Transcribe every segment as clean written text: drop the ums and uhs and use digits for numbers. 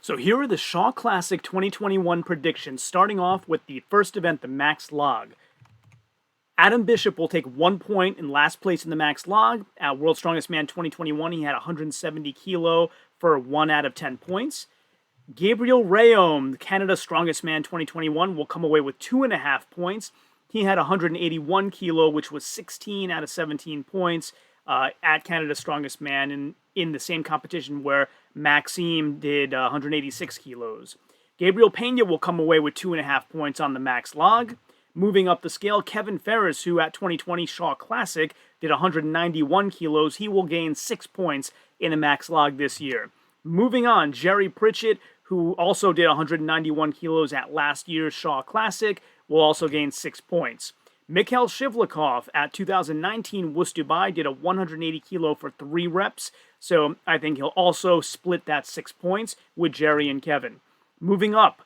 So here are the Shaw Classic 2021 predictions, starting off with the first event, the Max Log. Adam Bishop will take 1 point in last place in the Max Log. At World's Strongest Man 2021, he had 170 kilo for 1 out of 10 points. Gabriel Rayom, Canada's Strongest Man 2021, will come away with 2.5 points. He had 181 kilo, which was 16 out of 17 points at Canada's Strongest Man in the same competition where Maxime did 186 kilos. Gabriel Pena will come away with 2.5 points on the Max Log. Moving up the scale, Kevin Ferris, who at 2020 Shaw Classic did 191 kilos, he will gain 6 points in a Max Log this year. Moving on, Jerry Pritchett, who also did 191 kilos at last year's Shaw Classic, will also gain 6 points. Mikhail Shivlikov at 2019 WUS Dubai did a 180 kilo for 3 reps, so I think he'll also split that 6 points with Jerry and Kevin. Moving up,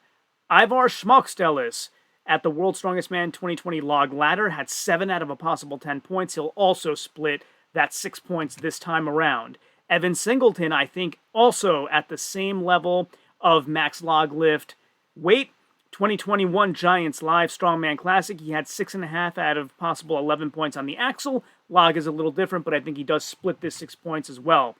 Ivar Schmockstelis at the World's Strongest Man 2020 Log Ladder had 7 out of a possible 10 points. He'll also split that 6 points this time around. Evan Singleton, I think, also at the same level of Max Log Lift weight. 2021 Giants Live Strongman Classic, he had 6.5 out of possible 11 points on the axle. Log is a little different, but I think he does split this 6 points as well.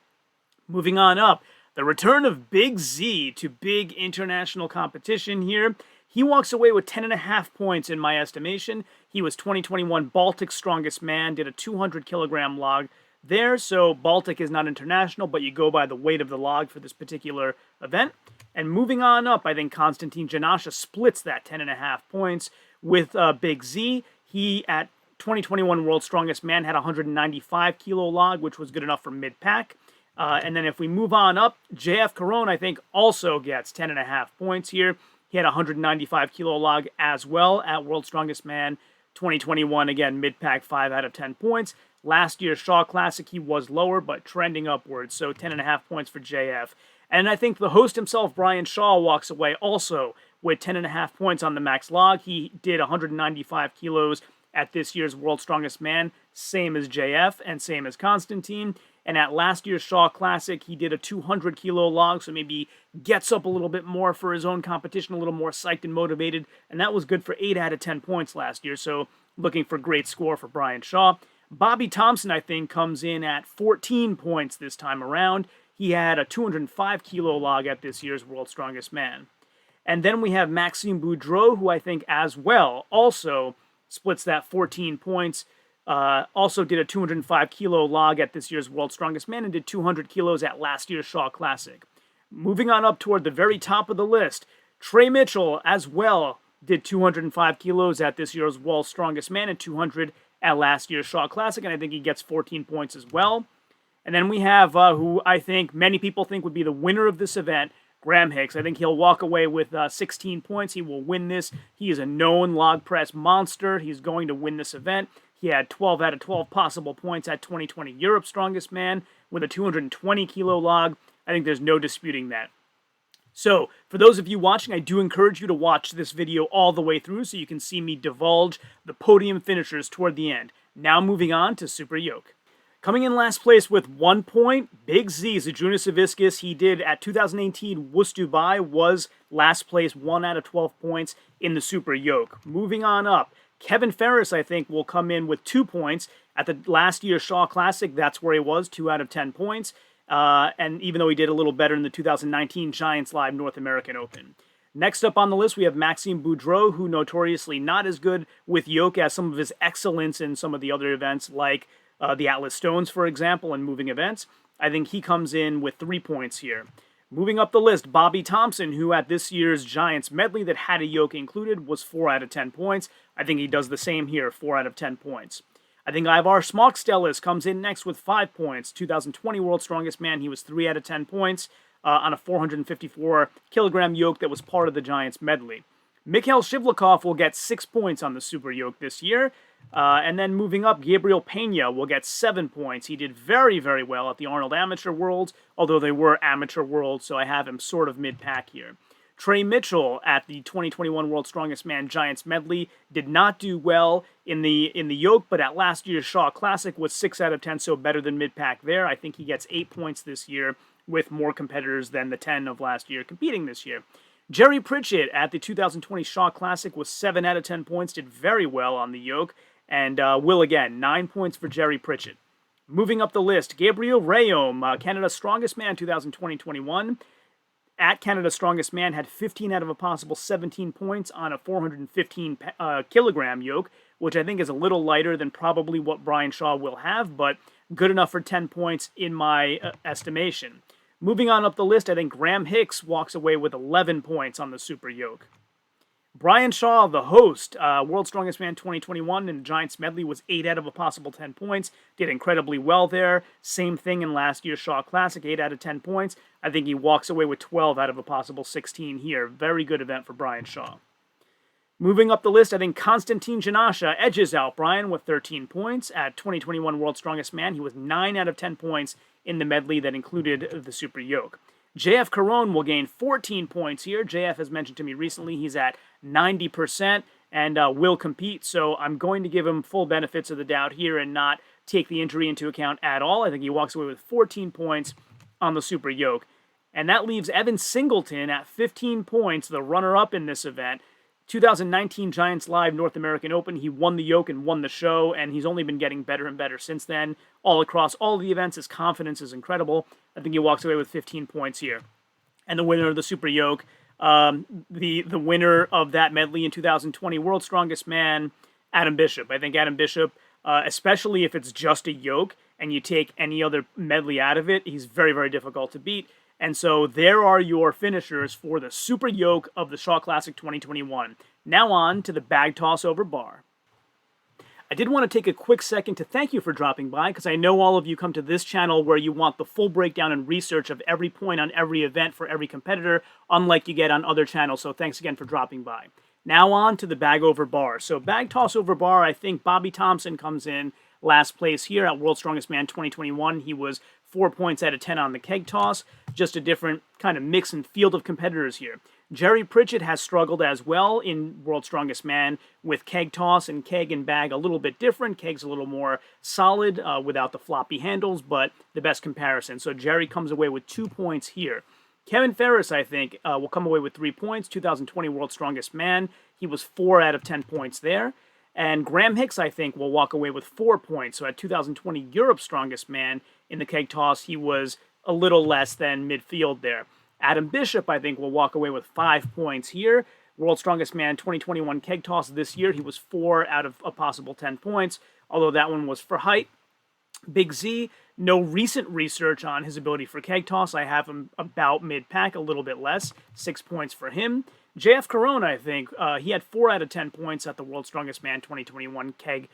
Moving on up, the return of Big Z to big international competition here. He walks away with 10.5 points in my estimation. He was 2021 Baltic Strongest Man, did a 200 kilogram log there, so Baltic is not international, but you go by the weight of the log for this particular event. And moving on up, I think Konstantin Janasha splits that 10.5 points with Big Z. He, at 2021 World's Strongest Man, had a 195 kilo log, which was good enough for mid-pack. And then if we move on up, JF Caron, I think, also gets 10.5 points here. He had a 195 kilo log as well at World's Strongest Man 2021. Again, mid-pack, 5 out of 10 points. Last year's Shaw Classic, he was lower, but trending upwards, so 10.5 points for JF. And I think the host himself, Brian Shaw, walks away also with 10.5 points on the Max Log. He did 195 kilos at this year's World's Strongest Man, same as JF and same as Konstantin. And at last year's Shaw Classic, he did a 200 kilo log, so maybe gets up a little bit more for his own competition, a little more psyched and motivated. And that was good for 8 out of 10 points last year, so looking for a great score for Brian Shaw. Bobby Thompson, I think, comes in at 14 points this time around. He had a 205 kilo log at this year's World's Strongest Man. And then we have Maxime Boudreau, who I think as well also splits that 14 points. Also did a 205 kilo log at this year's World's Strongest Man and did 200 kilos at last year's Shaw Classic. Moving on up toward the very top of the list, Trey Mitchell as well did 205 kilos at this year's World's Strongest Man and 200 at last year's Shaw Classic, and I think he gets 14 points as well. And then we have who I think many people think would be the winner of this event, Graham Hicks. I think he'll walk away with 16 points. He will win this. He is a known log press monster. He's going to win this event. He had 12 out of 12 possible points at 2020 Europe's Strongest Man with a 220 kilo log. I think there's no disputing that. So, for those of you watching, I do encourage you to watch this video all the way through so you can see me divulge the podium finishers toward the end. Now moving on to Super Yoke. Coming in last place with 1 point, Big Z, Zydrunas Savickas. He did at 2018 WUS Dubai, was last place, 1 out of 12 points in the Super Yoke. Moving on up, Kevin Ferris, I think, will come in with 2 points. At the last year's Shaw Classic, that's where he was, 2 out of 10 points. And even though he did a little better in the 2019 Giants Live North American Open. Next up on the list, we have Maxime Boudreau, who notoriously not as good with yoke as some of his excellence in some of the other events, like the Atlas Stones, for example, and moving events. I think he comes in with 3 points here. Moving up the list, Bobby Thompson, who at this year's Giants Medley that had a yoke included was 4 out of 10 points. I think he does the same here, 4 out of 10 points. I think Ivar Schmockstelis comes in next with 5 points. 2020 World's Strongest Man, he was 3 out of 10 points on a 454 kilogram yoke that was part of the Giants Medley. Mikhail Shivlikov will get 6 points on the Super Yoke this year. And then moving up, Gabriel Pena will get 7 points. He did very, very well at the Arnold Amateur Worlds, although they were Amateur Worlds, so I have him sort of mid-pack here. Trey Mitchell at the 2021 World's Strongest Man Giants Medley did not do well in the yoke, but at last year's Shaw Classic was 6 out of 10, so better than mid-pack there. I think he gets 8 points this year. with more competitors than the 10 of last year competing this year. Jerry Pritchett at the 2020 Shaw Classic was 7 out of 10 points, did very well on the yoke, and will again, 9 points for Jerry Pritchett. Moving up the list, Gabriel Rayom, Canada's Strongest Man 2020-21. At Canada's Strongest Man, had 15 out of a possible 17 points on a 415 kilogram yoke, which I think is a little lighter than probably what Brian Shaw will have, but good enough for 10 points in my estimation. Moving on up the list, I think Graham Hicks walks away with 11 points on the super yoke. Brian Shaw, the host, World's Strongest Man 2021 in the Giants medley, was 8 out of a possible 10 points. Did incredibly well there. Same thing in last year's Shaw Classic, 8 out of 10 points. I think he walks away with 12 out of a possible 16 here. Very good event for Brian Shaw. Moving up the list, I think Konstantin Janasha edges out Brian with 13 points. At 2021 World's Strongest Man, he was 9 out of 10 points in the medley that included the super yoke. JF Caron will gain 14 points here. JF has mentioned to me recently he's at 90% and will compete, so I'm going to give him full benefits of the doubt here and not take the injury into account at all. I think he walks away with 14 points on the super yoke. And that leaves Evan Singleton at 15 points, the runner-up in this event. 2019 Giants Live North American Open, he won the yoke and won the show, and he's only been getting better and better since then. All across all of the events, his confidence is incredible. I think he walks away with 15 points here. And the winner of the super yoke, the winner of that medley in 2020 World's Strongest Man, Adam Bishop. I think Adam Bishop, especially if it's just a yoke and you take any other medley out of it, he's very, very difficult to beat. And so there are your finishers for the super yoke of the Shaw Classic 2021. Now on to the bag toss over bar. I did want to take a quick second to thank you for dropping by, because I know all of you come to this channel where you want the full breakdown and research of every point on every event for every competitor, unlike you get on other channels, so thanks again for dropping by. Now on to the bag over bar. So bag toss over bar, I think Bobby Thompson comes in last place here at World's Strongest Man 2021. He was 4 points out of 10 on the keg toss. Just a different kind of mix and field of competitors here. Jerry Pritchett has struggled as well in World's Strongest Man with keg toss, and keg and bag a little bit different. Keg's a little more solid without the floppy handles, but the best comparison. So Jerry comes away with 2 points here. Kevin Ferris, I think, will come away with 3 points. 2020 World's Strongest Man, he was 4 out of 10 points there. And Graham Hicks, I think, will walk away with 4 points. So at 2020 Europe's Strongest Man in the keg toss, he was a little less than midfield there. Adam Bishop, I think, will walk away with 5 points here. World's Strongest Man 2021 keg toss this year, he was 4 out of a possible 10 points, although that one was for height. Big Z, no recent research on his ability for keg toss. I have him about mid-pack, a little bit less. 6 points for him. JF Corona, I think, he had 4 out of 10 points at the World's Strongest Man 2021 keg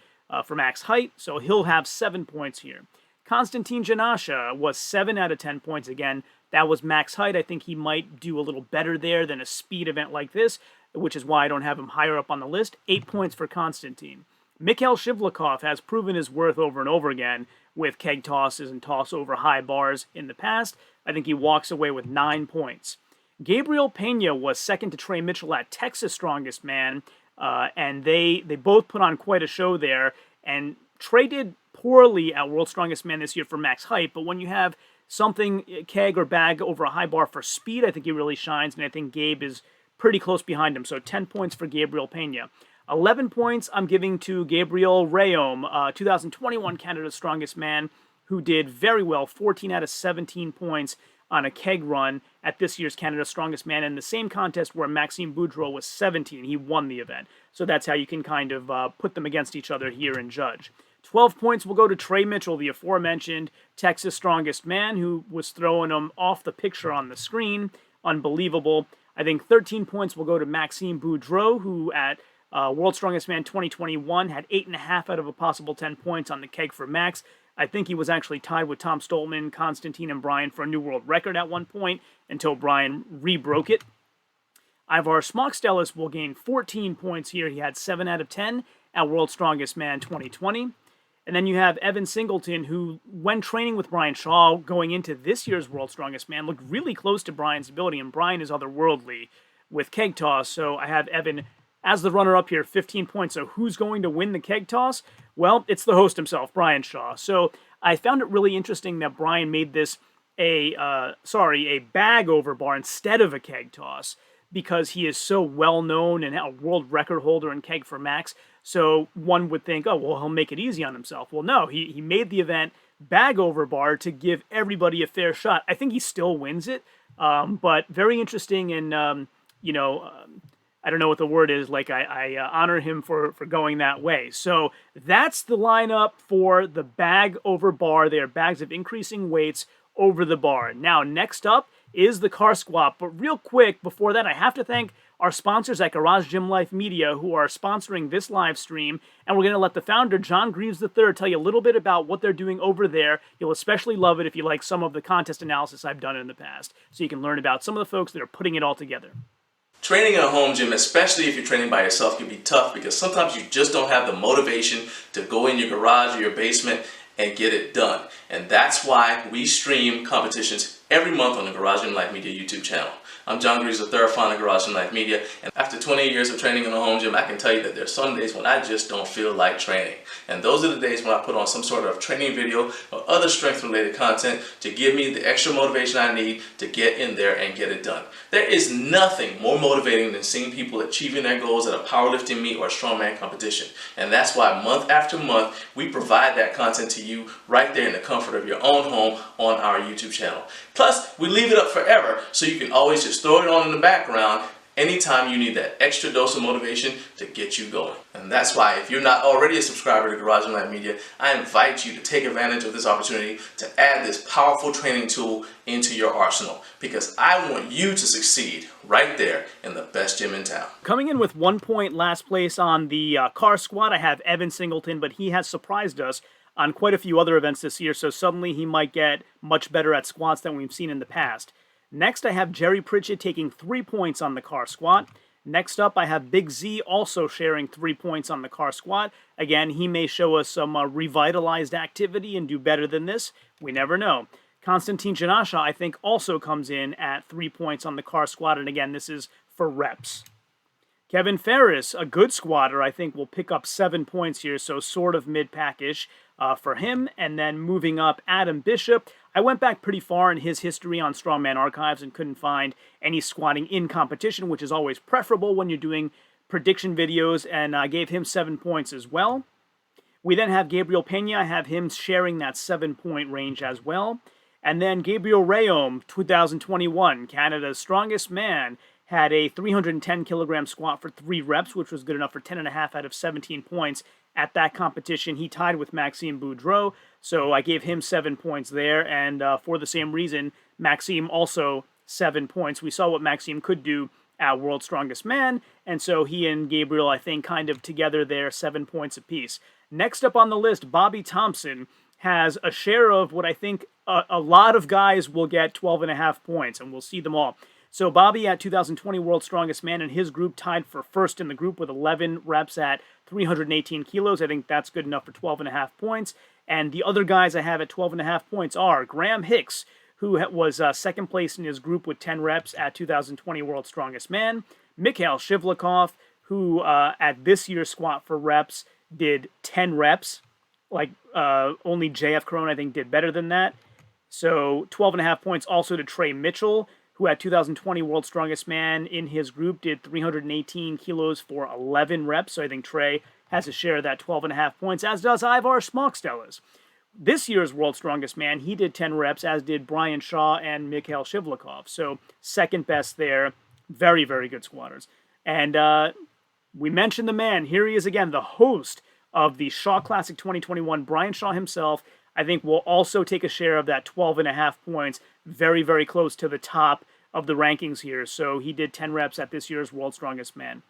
for max height, so he'll have 7 points here. Konstantin Janasha was 7 out of 10 points again. That was max height. I think he might do a little better there than a speed event like this, which is why I don't have him higher up on the list. 8 points for Konstantin. Mikhail Shivlikov has proven his worth over and over again with keg tosses and toss over high bars in the past. I think he walks away with 9 points. Gabriel Pena was second to Trey Mitchell at Texas Strongest Man, and they both put on quite a show there. And Trey did poorly at World's Strongest Man this year for max height, but when you have something keg or bag over a high bar for speed, I think he really shines, and I think Gabe is pretty close behind him. So 10 points for Gabriel Pena. 11 points I'm giving to Gabriel Rayom, 2021 Canada's Strongest Man, who did very well, 14 out of 17 points on a keg run at this year's Canada's Strongest Man in the same contest where Maxime Boudreau was 17. He won the event. So that's how you can kind of put them against each other here and judge. 12 points will go to Trey Mitchell, the aforementioned Texas Strongest Man, who was throwing them off the picture on the screen. Unbelievable. I think 13 points will go to Maxime Boudreau, who at World's Strongest Man 2021 had 8.5 out of a possible 10 points on the keg for max. I think he was actually tied with Tom Stoltman, Konstantin, and Brian for a new world record at one point until Brian re-broke it. Ivar Smokstelis will gain 14 points here. He had 7 out of 10 at World's Strongest Man 2020. And then you have Evan Singleton, who, when training with Brian Shaw going into this year's World's Strongest Man, looked really close to Brian's ability, and Brian is otherworldly with keg toss. So I have Evan as the runner-up here, 15 points. So who's going to win the keg toss? Well, it's the host himself, Brian Shaw. So I found it really interesting that Brian made this a bag over bar instead of a keg toss because he is so well known and a world record holder in keg for max. So one would think, oh, well, he'll make it easy on himself. Well, no, he made the event bag over bar to give everybody a fair shot. I think he still wins it, but very interesting and, I don't know what the word is. Like I honor him for going that way. So that's the lineup for the bag over bar. They are bags of increasing weights over the bar. Now, next up is the car squat. But real quick, before that, I have to thank our sponsors at Garage Gym Life Media who are sponsoring this live stream. And we're going to let the founder, John Greaves III, tell you a little bit about what they're doing over there. You'll especially love it if you like some of the contest analysis I've done in the past. So you can learn about some of the folks that are putting it all together. Training in a home gym, especially if you're training by yourself, can be tough because sometimes you just don't have the motivation to go in your garage or your basement and get it done. And that's why we stream competitions every month on the Garage Gym Life Media YouTube channel. I'm John Greaves III, founder of Garage Gym Life Media, and after 20 years of training in a home gym, I can tell you that there's some days when I just don't feel like training. And those are the days when I put on some sort of training video or other strength-related content to give me the extra motivation I need to get in there and get it done. There is nothing more motivating than seeing people achieving their goals at a powerlifting meet or a strongman competition. And that's why month after month, we provide that content to you right there in the comfort of your own home on our YouTube channel. Plus, we leave it up forever so you can always just throw it on in the background anytime you need that extra dose of motivation to get you going. And that's why if you're not already a subscriber to Garage Gym Life Media, I invite you to take advantage of this opportunity to add this powerful training tool into your arsenal because I want you to succeed right there in the best gym in town. Coming in with 1 point last place on the car squat, I have Evan Singleton, but he has surprised us on quite a few other events this year, so suddenly he might get much better at squats than we've seen in the past. Next, I have Jerry Pritchett taking 3 points on the car squat. Next up, I have Big Z also sharing 3 points on the car squat. Again, he may show us some revitalized activity and do better than this. We never know. Konstantin Janasha, I think, also comes in at 3 points on the car squat, and again, this is for reps. Kevin Ferris, a good squatter, I think will pick up 7 points here, so sort of mid-pack-ish for him. And then moving up, Adam Bishop. I went back pretty far in his history on Strongman Archives and couldn't find any squatting in competition, which is always preferable when you're doing prediction videos, and I gave him 7 points as well. We then have Gabriel Pena. I have him sharing that 7-point range as well. And then Gabriel Rayom, 2021, Canada's strongest man, had a 310 kilogram squat for 3 reps, which was good enough for 10.5 out of 17 points at that competition. He tied with Maxime Boudreau, so I gave him 7 points there, and for the same reason, Maxime also 7 points. We saw what Maxime could do at World's Strongest Man, and so he and Gabriel, I think, kind of together there, 7 points apiece. Next up on the list, Bobby Thompson has a share of what I think a lot of guys will get 12.5 points, and we'll see them all. So Bobby at 2020 World's Strongest Man in his group tied for first in the group with 11 reps at 318 kilos. I think that's good enough for 12.5 points. And the other guys I have at 12.5 points are Graham Hicks, who was second place in his group with 10 reps at 2020 World's Strongest Man. Mikhail Shivlikov, who at this year's squat for reps did 10 reps. Like only JF Corona, I think, did better than that. So 12.5 points also to Trey Mitchell, who at 2020 World's Strongest Man in his group did 318 kilos for 11 reps. So I think Trey has a share of that 12.5 points, as does Ivar Smockstellas. This year's World's Strongest Man, he did 10 reps, as did Brian Shaw and Mikhail Shivlikov. So second best there. Very, very good squatters. And we mentioned the man. Here he is again, the host of the Shaw Classic 2021, Brian Shaw himself. I think will also take a share of that 12.5 points, very, very close to the top of the rankings here. So he did 10 reps at this year's World's Strongest Man.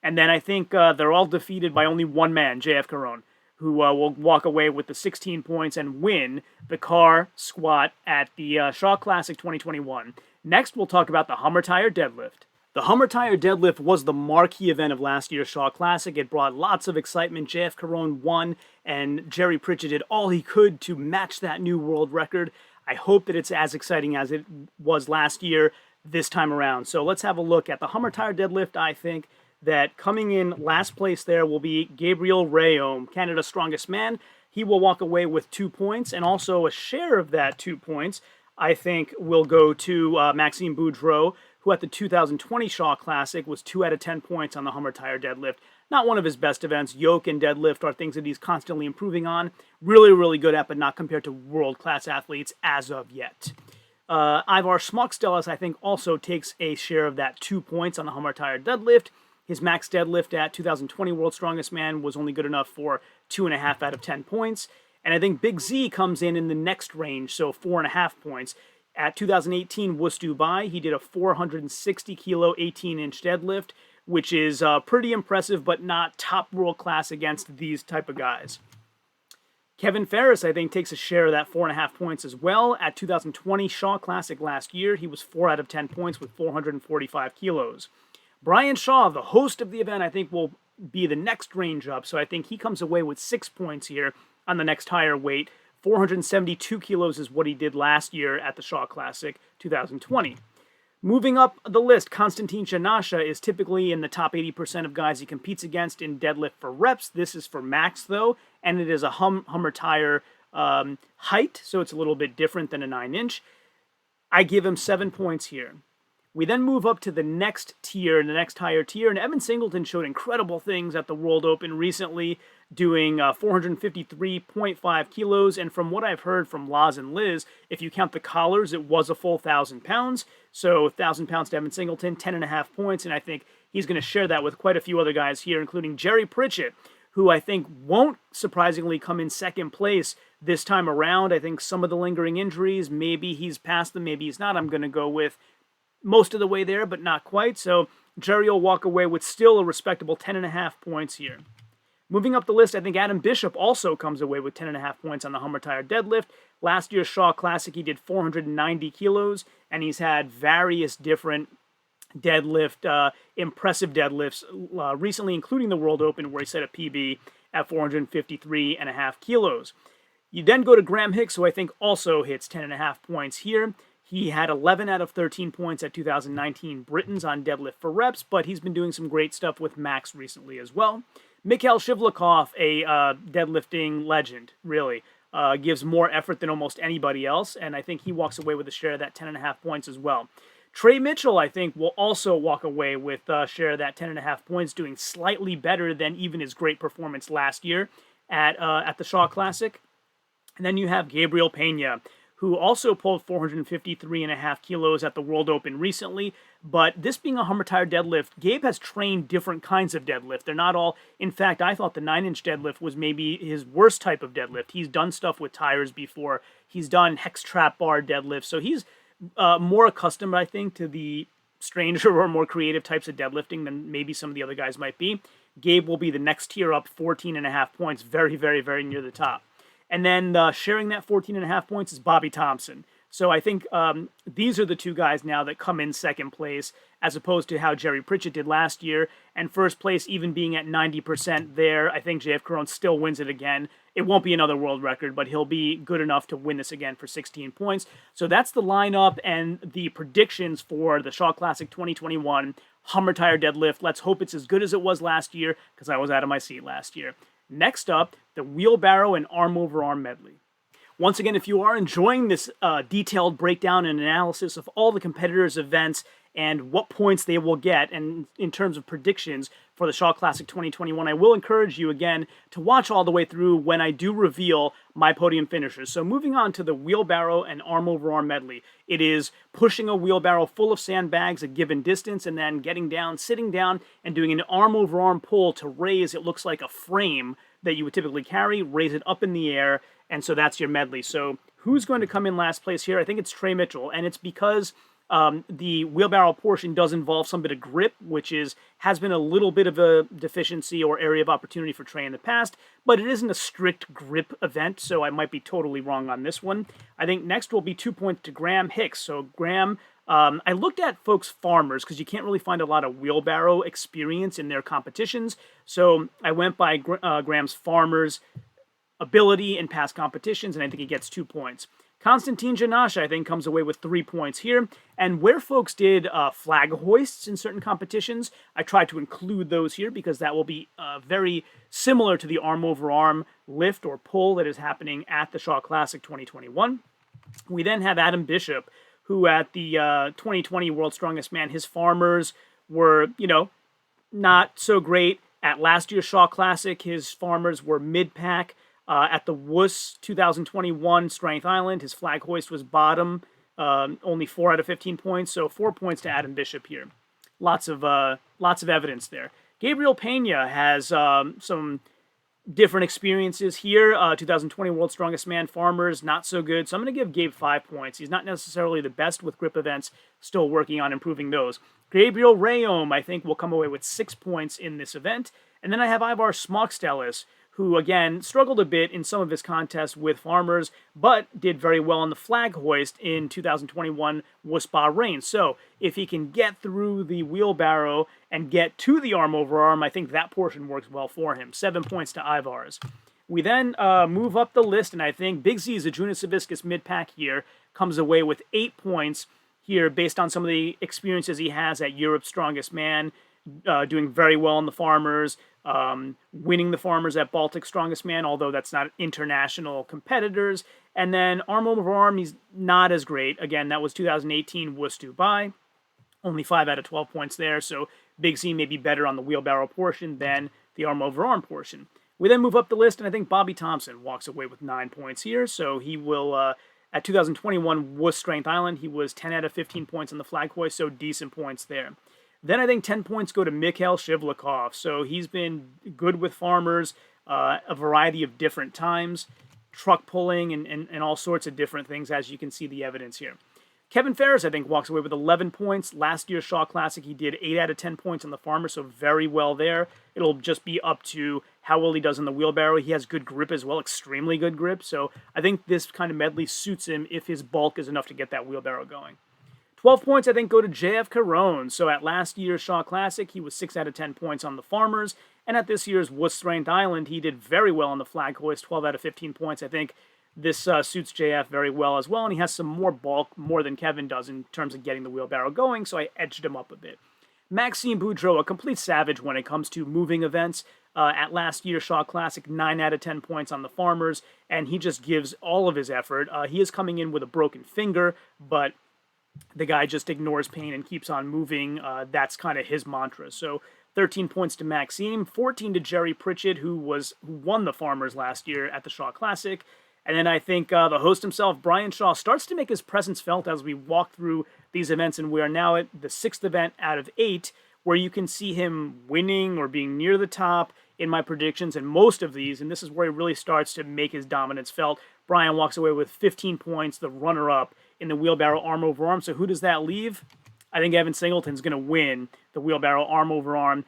And then I think they're all defeated by only one man, JF Caron, who will walk away with the 16 points and win the car squat at the Shaw Classic 2021. Next, we'll talk about the Hummer Tire Deadlift. The Hummer Tire Deadlift was the marquee event of last year's Shaw Classic. It brought lots of excitement. JF Caron won, and Jerry Pritchett did all he could to match that new world record. I hope that it's as exciting as it was last year this time around. So let's have a look at the Hummer Tire Deadlift. I think that coming in last place there will be Gabriel Rayom, Canada's strongest man. He will walk away with 2 points and also a share of that 2 points. I think will go to Maxime Boudreau, who at the 2020 Shaw Classic was 2 out of 10 points on the Hummer Tire deadlift. Not one of his best events. Yoke and deadlift are things that he's constantly improving on. Really, really good at, but not compared to world-class athletes as of yet. Ivar Smokstelis, I think, also takes a share of that 2 points on the Hummer Tire deadlift. His max deadlift at 2020 World's Strongest Man was only good enough for 2.5 out of 10 points. And I think Big Z comes in the next range, so 4.5 points. At 2018 Wuss Dubai, he did a 460 kilo, 18-inch deadlift, which is pretty impressive, but not top world class against these type of guys. Kevin Ferris, I think, takes a share of that 4.5 points as well. At 2020 Shaw Classic last year, he was 4 out of 10 points with 445 kilos. Brian Shaw, the host of the event, I think will be the next range up, so I think he comes away with 6 points here on the next higher weight. 472 kilos is what he did last year at the Shaw Classic 2020. Moving up the list, Konstantin Janasha is typically in the top 80% of guys he competes against in deadlift for reps. This is for max, though, and it is a Hummer Tire height, so it's a little bit different than a 9-inch. I give him 7 points here. We then move up to the next tier, the next higher tier, and Evan Singleton showed incredible things at the World Open recently, doing 453.5 kilos, and from what I've heard from Laz and Liz, if you count the collars, it was a full 1,000 pounds, so 1,000 pounds to Evan Singleton, 10.5 points, and I think he's going to share that with quite a few other guys here, including Jerry Pritchett, who I think won't surprisingly come in second place this time around. I think some of the lingering injuries, maybe he's past them, maybe he's not. I'm going to go with most of the way there, but not quite. So Jerry will walk away with still a respectable 10.5 points here. Moving up the list, I think Adam Bishop also comes away with 10.5 points on the Hummer Tire deadlift. Last year's Shaw Classic, he did 490 kilos, and he's had various different deadlift, impressive deadlifts recently, including the World Open, where he set a PB at 453.5 kilos. You then go to Graham Hicks, who I think also hits 10.5 points here. He had 11 out of 13 points at 2019 Britons on deadlift for reps, but he's been doing some great stuff with max recently as well. Mikhail Shivlikov, a deadlifting legend, really, gives more effort than almost anybody else, and I think he walks away with a share of that 10.5 points as well. Trey Mitchell, I think, will also walk away with a share of that 10.5 points, doing slightly better than even his great performance last year at the Shaw Classic. And then you have Gabriel Pena, who also pulled 453.5 kilos at the World Open recently. But this being a Hummer Tire deadlift, Gabe has trained different kinds of deadlift. They're not all, in fact, I thought the 9-inch deadlift was maybe his worst type of deadlift. He's done stuff with tires before. He's done hex trap bar deadlifts. So he's more accustomed, I think, to the stranger or more creative types of deadlifting than maybe some of the other guys might be. Gabe will be the next tier up, 14.5 points, very, very, very near the top. And then sharing that 14.5 points is Bobby Thompson. So I think these are the two guys now that come in second place, as opposed to how Jerry Pritchett did last year. And first place, even being at 90% there, I think JF Caron still wins it again. It won't be another world record, but he'll be good enough to win this again for 16 points. So that's the lineup and the predictions for the Shaw Classic 2021 Hummer Tire deadlift. Let's hope it's as good as it was last year, because I was out of my seat last year. Next up, the Wheelbarrow and Arm Overarm medley. Once again, if you are enjoying this detailed breakdown and analysis of all the competitors' events and what points they will get, and in terms of predictions for the Shaw Classic 2021, I will encourage you again to watch all the way through when I do reveal my podium finishers. So moving on to the Wheelbarrow and Arm Overarm medley. It is pushing a wheelbarrow full of sandbags a given distance and then getting down, sitting down, and doing an arm over arm pull to raise, it looks like a frame that you would typically carry, raise it up in the air, and so that's your medley. So who's going to come in last place here? I think it's Trey Mitchell, and it's because the wheelbarrow portion does involve some bit of grip, which has been a little bit of a deficiency or area of opportunity for Trey in the past, but it isn't a strict grip event, so I might be totally wrong on this one. I think next will be 2 points to Graham Hicks. So Graham, I looked at folks' farmers because you can't really find a lot of wheelbarrow experience in their competitions, so I went by Graham's farmers' ability in past competitions, and I think he gets 2 points. Konstantin Janasha, I think, comes away with 3 points here. And where folks did flag hoists in certain competitions, I tried to include those here because that will be very similar to the arm over arm lift or pull that is happening at the Shaw Classic 2021. We then have Adam Bishop, who at the 2020 World's Strongest Man, his farmers were, not so great. At last year's Shaw Classic, his farmers were mid-pack. At the WUS 2021 Strength Island, his flag hoist was bottom, only 4 out of 15 points, so 4 points to Adam Bishop here. Lots of evidence there. Gabriel Pena has some different experiences here. 2020 World's Strongest Man farmers, not so good. So I'm going to give Gabe 5 points. He's not necessarily the best with grip events, still working on improving those. Gabriel Rayom, I think, will come away with 6 points in this event. And then I have Ivar Smokstelis, who, again, struggled a bit in some of his contests with farmers, but did very well on the flag hoist in 2021 WUS Bahrain. So if he can get through the wheelbarrow and get to the arm over arm, I think that portion works well for him. 7 points to Ivar's. We then move up the list, and I think Big Z, Zajunas Hibiscus mid-pack here, comes away with 8 points here based on some of the experiences he has at Europe's Strongest Man, doing very well in the farmers, winning the farmers at Baltic Strongest Man, although that's not international competitors. And then arm over arm, he's not as great. Again, that was 2018 WUS Dubai. Only 5 out of 12 points there, so Big Z may be better on the wheelbarrow portion than the arm over arm portion. We then move up the list, and I think Bobby Thompson walks away with 9 points here, so he will, at 2021 WUS Strength Island, he was 10 out of 15 points on the flag hoist, so decent points there. Then I think 10 points go to Mikhail Shivlikov. So he's been good with farmers a variety of different times, truck pulling and all sorts of different things, as you can see the evidence here. Kevin Ferris, I think, walks away with 11 points. Last year's Shaw Classic, he did 8 out of 10 points on the farmer, so very well there. It'll just be up to how well he does in the wheelbarrow. He has good grip as well, extremely good grip. So I think this kind of medley suits him if his bulk is enough to get that wheelbarrow going. 12 points, I think, go to JF Caron. So at last year's Shaw Classic, he was 6 out of 10 points on the farmers. And at this year's WUS Strength Island, he did very well on the flag hoist, 12 out of 15 points. I think this suits JF very well as well. And he has some more bulk, more than Kevin does in terms of getting the wheelbarrow going. So I edged him up a bit. Maxime Boudreau, a complete savage when it comes to moving events. At last year's Shaw Classic, 9 out of 10 points on the farmers. And he just gives all of his effort. He is coming in with a broken finger, but the guy just ignores pain and keeps on moving. That's kind of his mantra. So 13 points to Maxime, 14 to Jerry Pritchett, who won the farmers last year at the Shaw Classic. And then I think the host himself, Brian Shaw, starts to make his presence felt as we walk through these events. And we are now at the 6th event out of 8, where you can see him winning or being near the top in my predictions. And most of these, and this is where he really starts to make his dominance felt, Brian walks away with 15 points, the runner-up in the wheelbarrow arm over arm. So who does that leave? I think Evan Singleton's going to win the wheelbarrow arm over arm.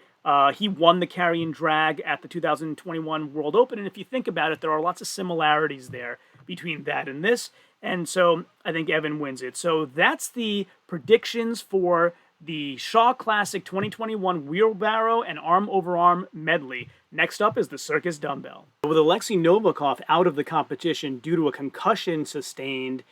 He won the carry and drag at the 2021 World Open, and if you think about it, there are lots of similarities there between that and this, and so I think Evan wins it. So that's the predictions for the Shaw Classic 2021 Wheelbarrow and Arm Over Arm medley. Next up is the Circus Dumbbell. With Alexei Novikov out of the competition due to a concussion sustained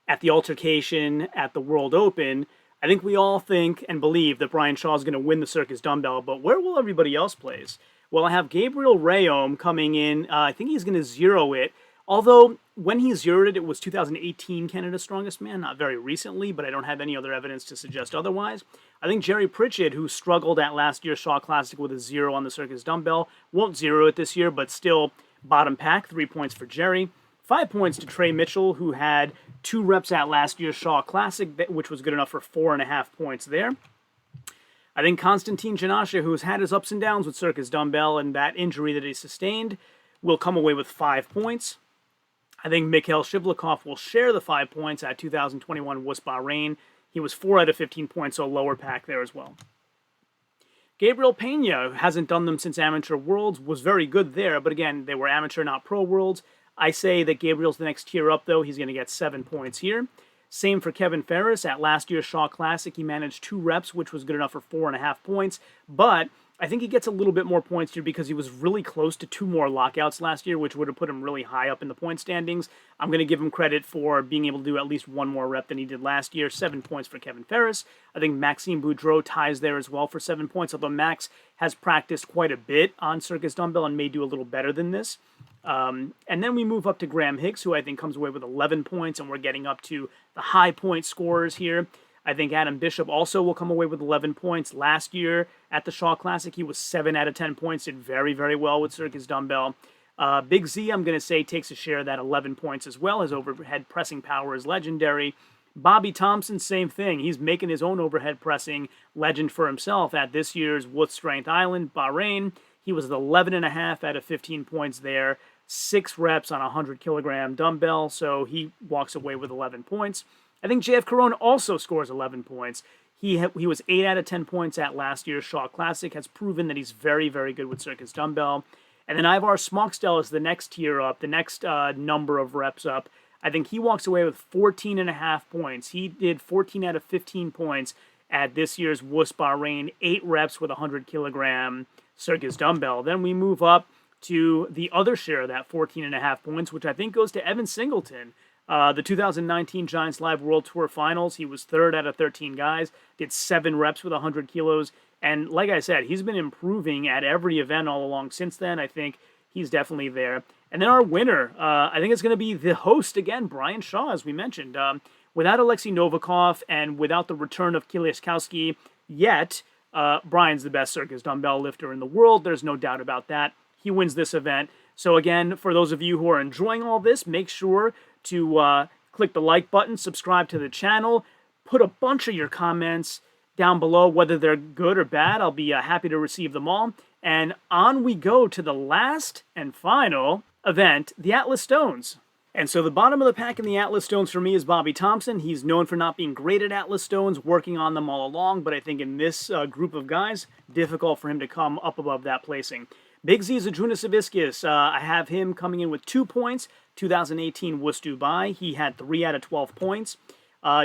at the altercation at the World Open, I think we all think and believe that Brian Shaw is going to win the Circus Dumbbell, but where will everybody else place? Well, I have Gabriel Rayom coming in. I think he's going to zero it, although when he zeroed it, it was 2018 Canada's Strongest Man, not very recently, but I don't have any other evidence to suggest otherwise. I think Jerry Pritchett, who struggled at last year's Shaw Classic with a 0 on the Circus Dumbbell, won't zero it this year, but still bottom pack, 3 points for Jerry. 5 points to Trey Mitchell, who had 2 reps at last year's Shaw Classic, which was good enough for 4.5 points there. I think Konstantin Janasha, who's had his ups and downs with Circus Dumbbell and that injury that he sustained, will come away with 5 points. I think Mikhail Shivlikov will share the 5 points at 2021 WUS Bahrain. He was 4 out of 15 points, so lower pack there as well. Gabriel Pena, who hasn't done them since Amateur Worlds, was very good there, but again, they were amateur, not pro worlds. I say that Gabriel's the next tier up, though. He's going to get 7 points here. Same for Kevin Ferris. At last year's Shaw Classic, he managed 2 reps, which was good enough for 4.5 points. But I think he gets a little bit more points here because he was really close to 2 more lockouts last year, which would have put him really high up in the point standings. I'm going to give him credit for being able to do at least 1 more rep than he did last year. 7 points for Kevin Ferris. I think Maxime Boudreau ties there as well for 7 points, although Max has practiced quite a bit on Circus Dumbbell and may do a little better than this. And then we move up to Graham Hicks, who I think comes away with 11 points, and we're getting up to the high point scorers here. I think Adam Bishop also will come away with 11 points. Last year at the Shaw Classic, he was 7 out of 10 points, did very, very well with Circus Dumbbell. Big Z, I'm going to say, takes a share of that 11 points as well. His overhead pressing power is legendary. Bobby Thompson, same thing. He's making his own overhead pressing legend for himself at this year's Wood Strength Island, Bahrain. He was at 11.5 out of 15 points there. 6 reps on a 100-kilogram dumbbell, so he walks away with 11 points. I think JF Caron also scores 11 points. He was 8 out of 10 points at last year's Shaw Classic, has proven that he's very, very good with Circus Dumbbell. And then Ivar Smokstel is the next tier up, the next number of reps up. I think he walks away with 14.5 points. He did 14 out of 15 points at this year's WUS Bahrain, 8 reps with a 100-kilogram Circus Dumbbell. Then we move up to the other share of that 14.5 points, which I think goes to Evan Singleton. The 2019 Giants Live World Tour Finals, he was 3rd out of 13 guys, did 7 reps with 100 kilos, and like I said, he's been improving at every event all along since then. I think he's definitely there. And then our winner, I think it's going to be the host again, Brian Shaw, as we mentioned. Without Alexei Novikov and without the return of Kiliashkowski yet, Brian's the best Circus Dumbbell lifter in the world. There's no doubt about that. He wins this event. So again, for those of you who are enjoying all this, make sure to click the like button, subscribe to the channel, put a bunch of your comments down below, whether they're good or bad. I'll be happy to receive them all. And on we go to the last and final event, the Atlas Stones. And so the bottom of the pack in the Atlas Stones for me is Bobby Thompson. He's known for not being great at Atlas Stones, working on them all along, but I think in this group of guys, difficult for him to come up above that placing. Big Z is Adrunas Aviskis. I have him coming in with 2 points. 2018 WUS Dubai, he had 3 out of 12 points.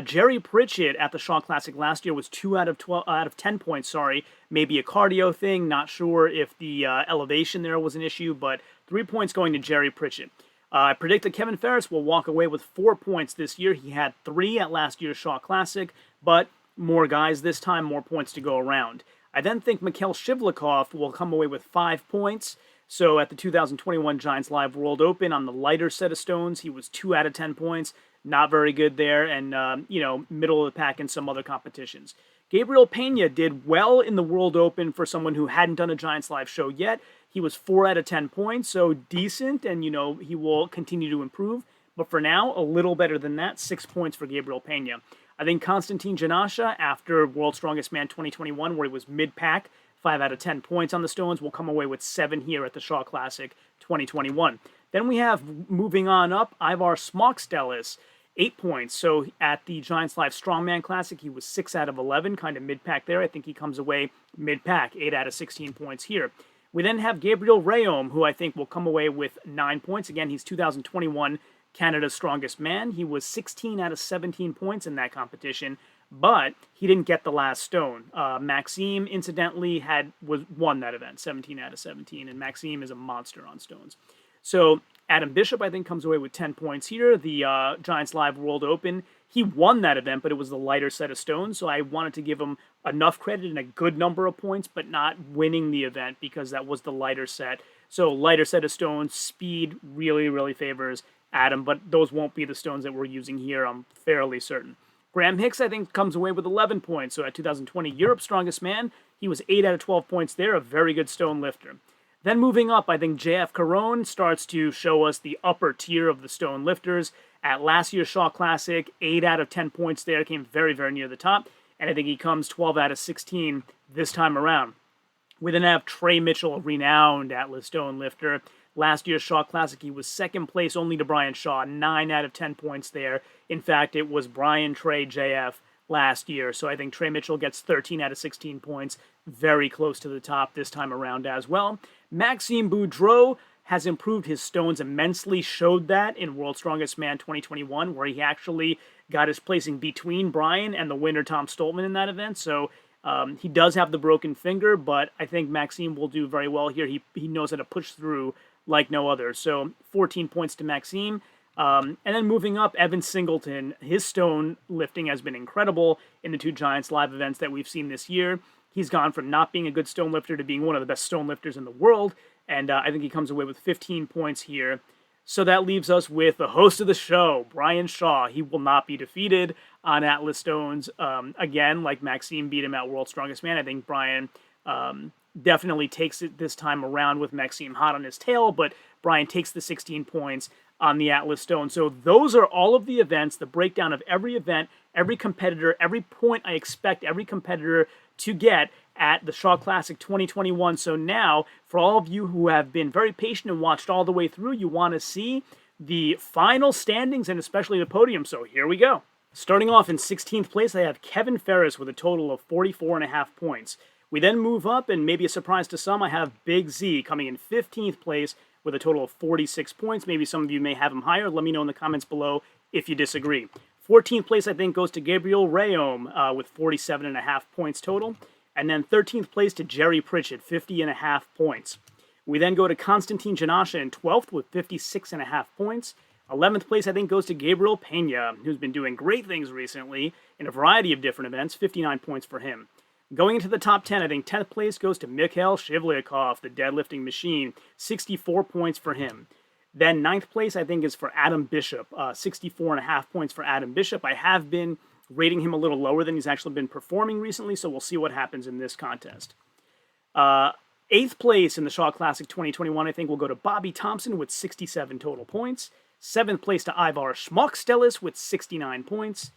Jerry Pritchett at the Shaw Classic last year was 2 out of 10 points. Sorry, maybe a cardio thing. Not sure if the elevation there was an issue, but 3 points going to Jerry Pritchett. I predict that Kevin Ferris will walk away with 4 points this year. He had 3 at last year's Shaw Classic, but more guys this time, more points to go around. I then think Mikhail Shivlikov will come away with 5 points. So at the 2021 Giants Live World Open on the lighter set of stones, he was 2 out of 10 points. Not very good there, and, middle of the pack in some other competitions. Gabriel Pena did well in the World Open for someone who hadn't done a Giants Live show yet. He was 4 out of 10 points, so decent, and, he will continue to improve. But for now, a little better than that, 6 points for Gabriel Pena. I think Konstantin Janasha, after World's Strongest Man 2021, where he was mid-pack, 5 out of 10 points on the stones, will come away with 7 here at the Shaw Classic 2021. Then we have, moving on up, Ivar Smokstel, 8 points. So at the Giants Live Strongman Classic, he was 6 out of 11, kind of mid-pack there. I think he comes away mid-pack, 8 out of 16 points here. We then have Gabriel Rayom, who I think will come away with 9 points. Again, he's 2021 Canada's Strongest Man. He was 16 out of 17 points in that competition, but he didn't get the last stone. Maxime, incidentally, won that event, 17 out of 17, and Maxime is a monster on stones. So Adam Bishop, I think, comes away with 10 points here. The Giants Live World Open, he won that event, but it was the lighter set of stones, so I wanted to give him enough credit and a good number of points, but not winning the event because that was the lighter set. So lighter set of stones, speed really, really favors Adam, but those won't be the stones that we're using here, I'm fairly certain. Graham Hicks, I think, comes away with 11 points. So at 2020 Europe's Strongest Man, he was 8 out of 12 points there, a very good stone lifter. Then moving up, I think JF Caron starts to show us the upper tier of the stone lifters. At last year's Shaw Classic, 8 out of 10 points there, came very, very near the top. And I think he comes 12 out of 16 this time around. We then have Trey Mitchell, a renowned Atlas stone lifter. Last year's Shaw Classic, he was 2nd place only to Brian Shaw, 9 out of 10 points there. In fact, it was Brian, Trey, JF last year. So I think Trey Mitchell gets 13 out of 16 points, very close to the top this time around as well. Maxime Boudreau has improved his stones immensely, showed that in World's Strongest Man 2021, where he actually got his placing between Brian and the winner Tom Stoltman in that event. So He does have the broken finger, but I think Maxime will do very well here. He knows how to push through like no other. So 14 points to Maxime. And then moving up, Evan Singleton. His stone lifting has been incredible in the two Giants live events that we've seen this year. He's gone from not being a good stone lifter to being one of the best stone lifters in the world. And I think he comes away with 15 points here. So that leaves us with the host of the show, Brian Shaw. He will not be defeated on Atlas Stones. Again, like Maxime beat him at World's Strongest Man, I think Brian definitely takes it this time around with Maxime hot on his tail, but Brian takes the 16 points on the Atlas Stone. So those are all of the events, the breakdown of every event, every competitor, every point I expect every competitor to get at the Shaw Classic 2021. So now, for all of you who have been very patient and watched all the way through, you want to see the final standings and especially the podium. So here we go. Starting off in 16th place, I have Kevin Ferris with a total of 44.5 points. We then move up, and maybe a surprise to some, I have Big Z coming in 15th place with a total of 46 points. Maybe some of you may have him higher. Let me know in the comments below if you disagree. 14th place, I think, goes to Gabriel Rayom with 47.5 points total. And then 13th place to Jerry Pritchett, 50.5 points. We then go to Konstantin Janasha in 12th with 56.5 points. 11th place, I think, goes to Gabriel Pena, who's been doing great things recently in a variety of different events, 59 points for him. Going into the top 10, I think 10th place goes to Mikhail Shivlyakov, the deadlifting machine, 64 points for him. Then 9th place, I think, is for Adam Bishop, 64.5 points for Adam Bishop. I have been rating him a little lower than he's actually been performing recently, so we'll see what happens in this contest. 8th place in the Shaw Classic 2021, I think, will go to Bobby Thompson with 67 total points. 7th place to Ivar Schmockstellis with 69 points.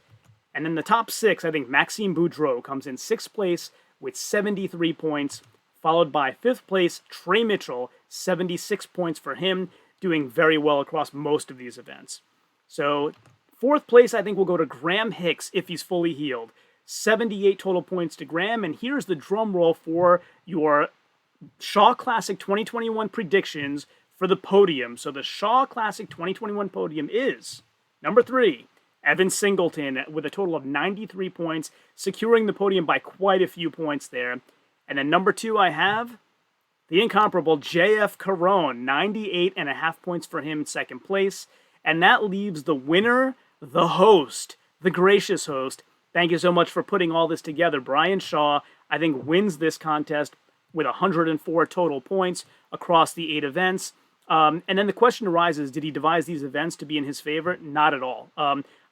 And then the top 6, I think Maxime Boudreau comes in 6th place with 73 points, followed by 5th place Trey Mitchell, 76 points for him, doing very well across most of these events. So 4th place, I think, will go to Graham Hicks if he's fully healed. 78 total points to Graham, and here's the drum roll for your Shaw Classic 2021 predictions for the podium. So the Shaw Classic 2021 podium is number 3, Evan Singleton with a total of 93 points, securing the podium by quite a few points there. And then number 2, I have the incomparable JF Caron, 98.5 points for him in 2nd place. And that leaves the winner, the host, the gracious host. Thank you so much for putting all this together. Brian Shaw, I think, wins this contest with 104 total points across the 8 events. And then the question arises, did he devise these events to be in his favor? Not at all.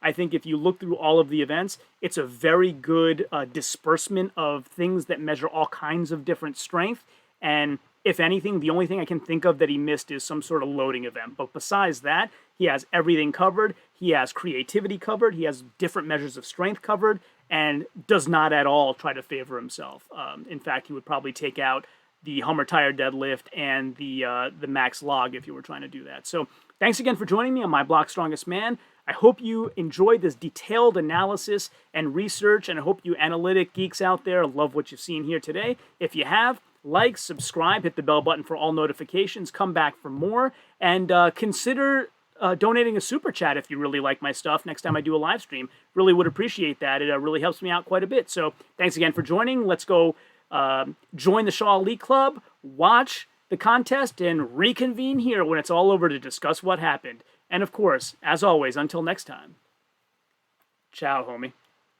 I think if you look through all of the events, it's a very good disbursement of things that measure all kinds of different strength. And if anything, the only thing I can think of that he missed is some sort of loading event. But besides that, he has everything covered. He has creativity covered. He has different measures of strength covered and does not at all try to favor himself. In fact, he would probably take out the Hummer Tire deadlift and the max log if you were trying to do that. So thanks again for joining me on My Block Strongest Man. I hope you enjoyed this detailed analysis and research, and I hope you analytic geeks out there love what you've seen here today. If you have, like, subscribe, hit the bell button for all notifications, come back for more, and consider donating a super chat if you really like my stuff next time I do a live stream. Really would appreciate that. It really helps me out quite a bit. So thanks again for joining. Let's go join the Shaw Elite Club, watch the contest, and reconvene here when it's all over to discuss what happened. And of course, as always, until next time, ciao, homie.